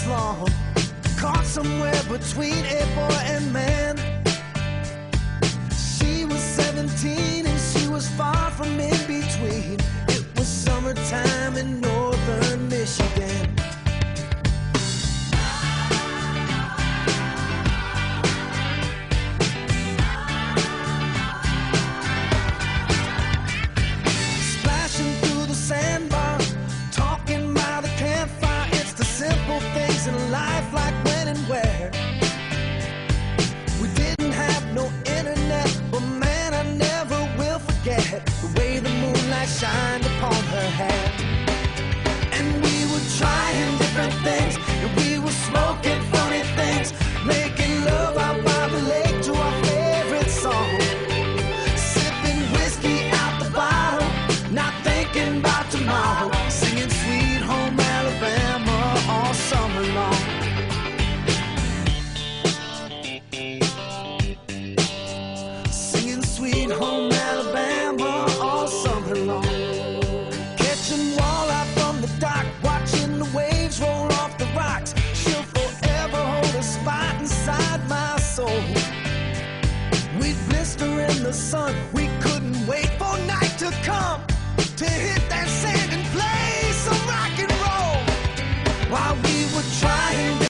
miles long, caught somewhere between a boy and man. She was 17 and she was far from in between. It was summertime in northern Michigan. Splashing through the sandbar, talking by the campfire. It's the simple things in life, like when and where. We didn't have no internet, but man, I never will forget the way the moonlight shined upon her hair. And we were trying different things, and we were smoking funny things, making love out by the lake to our favorite song, sipping whiskey out the bottle, not thinking about tomorrow, singing Sweet Home Alabama all summer long. Singing Sweet Home Alabama all summer long. Catching walleye from the dock, watching the waves roll off the rocks. She'll forever hold a spot inside my soul. We'd blister in the sun, we couldn't wait for night to come to hit that sand and